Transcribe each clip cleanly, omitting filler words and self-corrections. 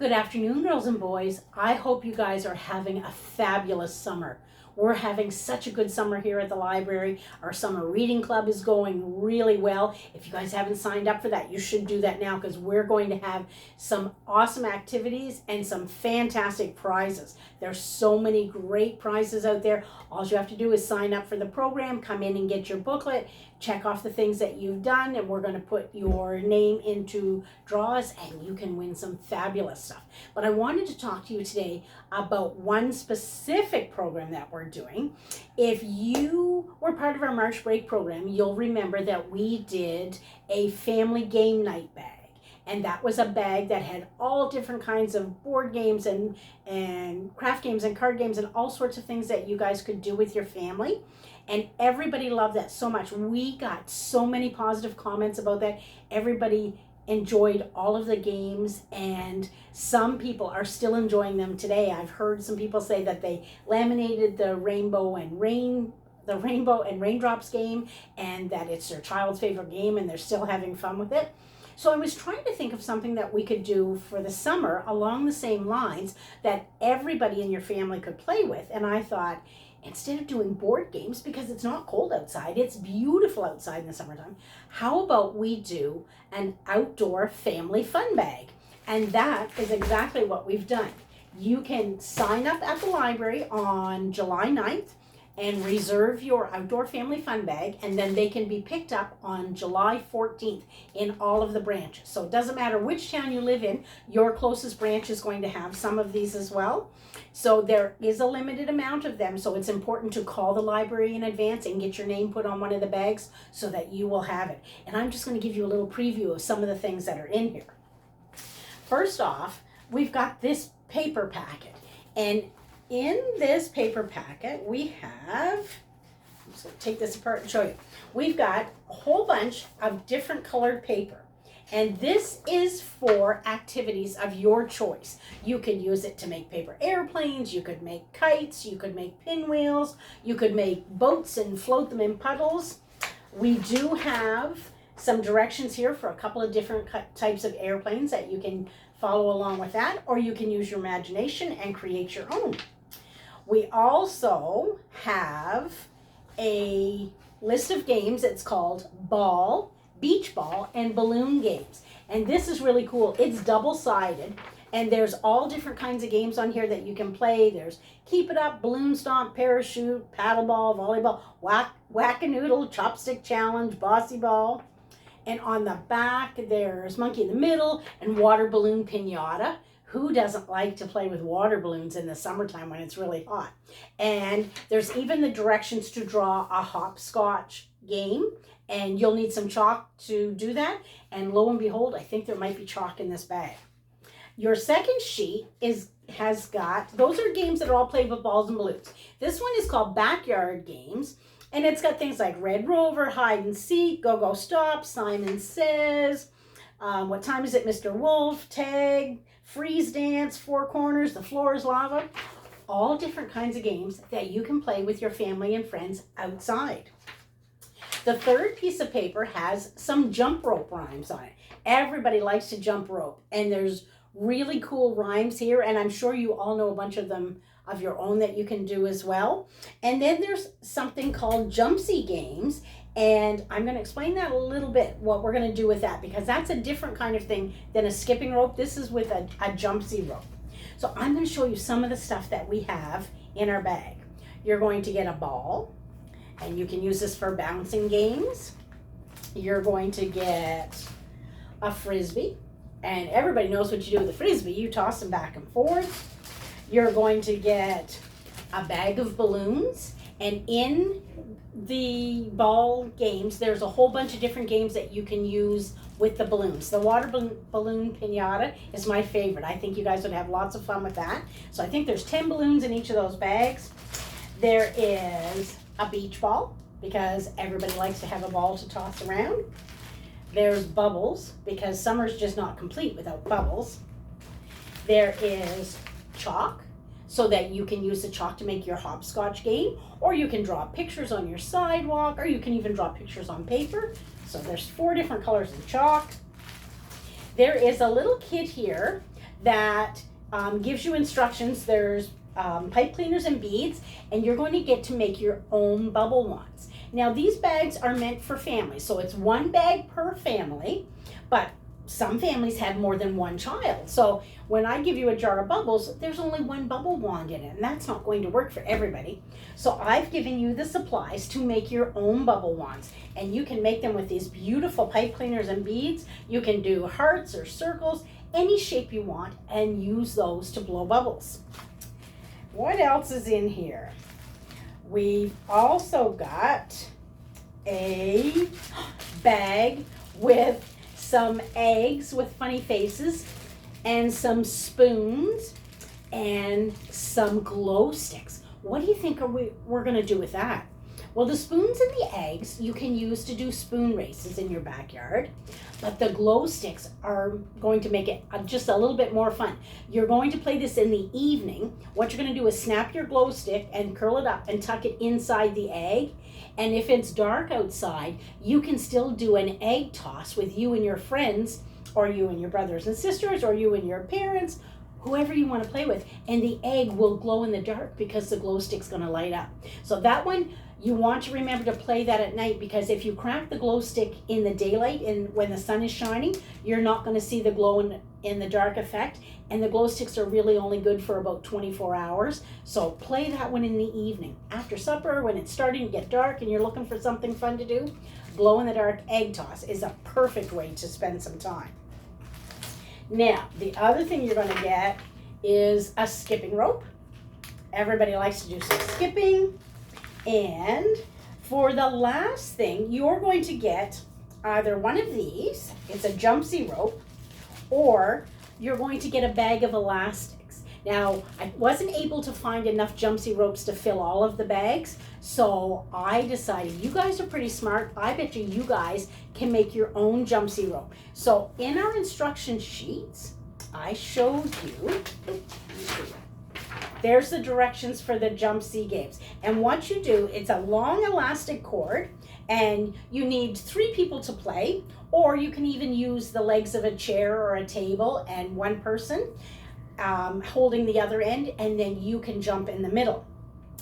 Good afternoon, girls and boys. I hope you guys are having a fabulous summer. We're having such a good summer here at the library. Our summer reading club is going really well. If you guys haven't signed up for that, you should do that now because we're going to have some awesome activities and some fantastic prizes. There's so many great prizes out there. All you have to do is sign up for the program, come in and get your booklet, check off the things that you've done, and we're going to put your name into draws and you can win some fabulous stuff. But I wanted to talk to you today about one specific program that we're doing. If you were part of our March break program, you'll remember that we did a family game night bag. And that was a bag that had all different kinds of board games and craft games and card games and all sorts of things that you guys could do with your family. And everybody loved that so much. We got so many positive comments about that. Everybody enjoyed all of the games, and some people are still enjoying them today. I've heard some people say that they laminated the rainbow and raindrops game, and that it's their child's favorite game and they're still having fun with it. So I was trying to think of something that we could do for the summer along the same lines that everybody in your family could play with. And I thought, instead of doing board games, because it's not cold outside, it's beautiful outside in the summertime, how about we do an outdoor family fun bag? And that is exactly what we've done. You can sign up at the library on July 9th and reserve your outdoor family fun bag, and then they can be picked up on July 14th in all of the branches. So it doesn't matter which town you live in, your closest branch is going to have some of these as well. So there is a limited amount of them, so it's important to call the library in advance and get your name put on one of the bags so that you will have it. And I'm just going to give you a little preview of some of the things that are in here. First off, we've got this paper packet, and in this paper packet, we have, I'm just going to take this apart and show you. We've got a whole bunch of different colored paper. And this is for activities of your choice. You can use it to make paper airplanes, you could make kites, you could make pinwheels, you could make boats and float them in puddles. We do have some directions here for a couple of different types of airplanes that you can follow along with that, or you can use your imagination and create your own. We also have a list of games. It's called Ball, Beach Ball, and Balloon Games. And this is really cool. It's double-sided, and there's all different kinds of games on here that you can play. There's Keep It Up, Balloon Stomp, Parachute, Paddleball, Volleyball, Whack-A-Noodle, Chopstick Challenge, Bossy Ball. And on the back, there's Monkey in the Middle and Water Balloon Pinata. Who doesn't like to play with water balloons in the summertime when it's really hot? And there's even the directions to draw a hopscotch game, and you'll need some chalk to do that. And lo and behold, I think there might be chalk in this bag. Your second sheet has got, those are games that are all played with balls and balloons. This one is called Backyard Games, and it's got things like Red Rover, Hide and Seek, Go Go Stop, Simon Says, What Time Is It, Mr. Wolf, Tag, Freeze Dance, Four Corners, The Floor is Lava. All different kinds of games that you can play with your family and friends outside. The third piece of paper has some jump rope rhymes on it. Everybody likes to jump rope, and there's really cool rhymes here, and I'm sure you all know a bunch of them of your own that you can do as well. And then there's something called Jumpsy Games, and I'm going to explain that a little bit, what we're going to do with that, because that's a different kind of thing than a skipping rope. This is with a Jumpsy rope. So I'm going to show you some of the stuff that we have in our bag. You're going to get a ball, and you can use this for bouncing games. You're going to get a Frisbee, and everybody knows what you do with a Frisbee. You toss them back and forth. You're going to get a bag of balloons, and in the ball games, there's a whole bunch of different games that you can use with the balloons. The water balloon pinata is my favorite. I think you guys would have lots of fun with that. So I think there's 10 balloons in each of those bags. There is a beach ball, because everybody likes to have a ball to toss around. There's bubbles, because summer's just not complete without bubbles. There is chalk, so that you can use the chalk to make your hopscotch game, or you can draw pictures on your sidewalk, or you can even draw pictures on paper. So there's 4 different colors of chalk. There is a little kit here that gives you instructions. There's pipe cleaners and beads, and you're going to get to make your own bubble wands. Now, these bags are meant for families, so it's one bag per family, but some families have more than one child. So when I give you a jar of bubbles, there's only one bubble wand in it, and that's not going to work for everybody. So I've given you the supplies to make your own bubble wands, and you can make them with these beautiful pipe cleaners and beads. You can do hearts or circles, any shape you want, and use those to blow bubbles. What else is in here? We've also got a bag with some eggs with funny faces and some spoons and some glow sticks. What do you think we're going to do with that? Well, the spoons and the eggs you can use to do spoon races in your backyard, but the glow sticks are going to make it just a little bit more fun. You're going to play this in the evening. What you're going to do is snap your glow stick and curl it up and tuck it inside the egg. And if it's dark outside, you can still do an egg toss with you and your friends, or you and your brothers and sisters, or you and your parents, whoever you want to play with, and the egg will glow in the dark because the glow stick's going to light up. So that one, you want to remember to play that at night, because if you crack the glow stick in the daylight and when the sun is shining, you're not going to see the glow in the dark effect, and the glow sticks are really only good for about 24 hours. So play that one in the evening. After supper, when it's starting to get dark and you're looking for something fun to do, glow in the dark egg toss is a perfect way to spend some time. Now, the other thing you're going to get is a skipping rope. Everybody likes to do some skipping. And for the last thing, you're going to get either one of these, it's a jumpsy rope, or you're going to get a bag of elastics. Now, I wasn't able to find enough jumpsy ropes to fill all of the bags, so I decided, you guys are pretty smart, I bet you guys can make your own jumpsy rope. So in our instruction sheets, I showed you, there's the directions for the jumpsy games. And what you do, it's a long elastic cord, and you need 3 people to play, or you can even use the legs of a chair or a table and one person holding the other end, and then you can jump in the middle.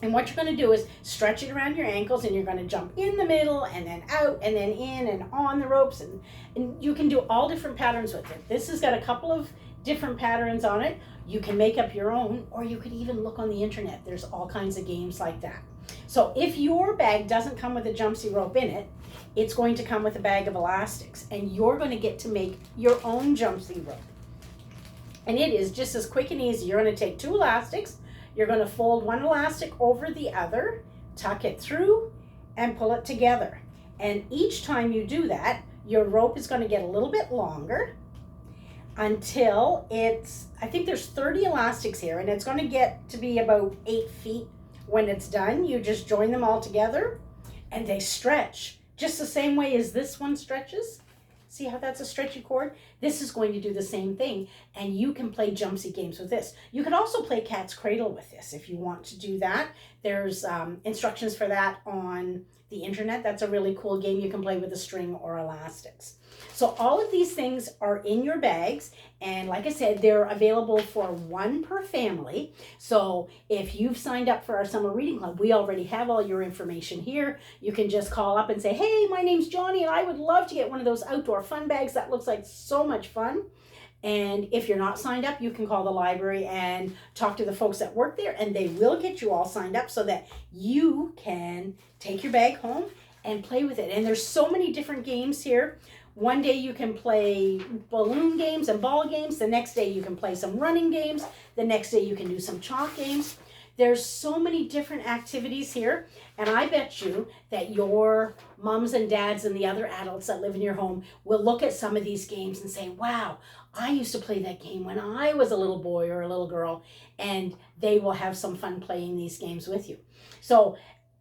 And what you're going to do is stretch it around your ankles, and you're going to jump in the middle and then out and then in and on the ropes, and you can do all different patterns with it. This has got a couple of different patterns on it. You can make up your own, or you could even look on the internet. There's all kinds of games like that. So if your bag doesn't come with a jumpsy rope in it, it's going to come with a bag of elastics, and you're going to get to make your own jumpsy rope. And it is just as quick and easy. You're going to take 2 elastics, you're going to fold one elastic over the other, tuck it through, and pull it together. And each time you do that, your rope is going to get a little bit longer until it's, I think there's 30 elastics here, and it's going to get to be about 8 feet when it's done. You just join them all together, and they stretch just the same way as this one stretches. See how that's a stretchy cord? This is going to do the same thing, and you can play jumpsy games with this. You could also play cat's cradle with this if you want to do that. There's instructions for that on the internet. That's a really cool game you can play with a string or elastics. So all of these things are in your bags, and like I said, they're available for 1 per family. So if you've signed up for our summer reading club, we already have all your information here. You can just call up and say, hey, my name's Johnny, and I would love to get one of those outdoor fun bags. That looks like so much fun. And if you're not signed up, you can call the library and talk to the folks that work there, and they will get you all signed up so that you can take your bag home and play with it. And there's so many different games here. One day you can play balloon games and ball games. The next day you can play some running games. The next day you can do some chalk games. There's so many different activities here. And I bet you that your moms and dads and the other adults that live in your home will look at some of these games and say, wow, I used to play that game when I was a little boy or a little girl. And they will have some fun playing these games with you. So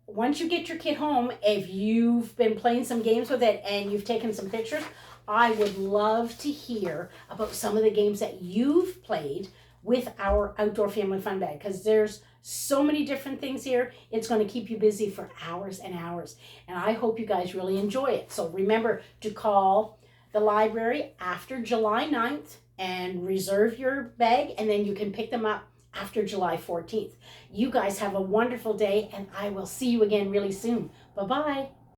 once you get your kid home, if you've been playing some games with it and you've taken some pictures, I would love to hear about some of the games that you've played with our Outdoor Family Fun Bag, because there's so many different things here. It's going to keep you busy for hours and hours, and I hope you guys really enjoy it. So remember to call the library after July 9th and reserve your bag, and then you can pick them up after July 14th. You guys have a wonderful day, and I will see you again really soon. Bye-bye.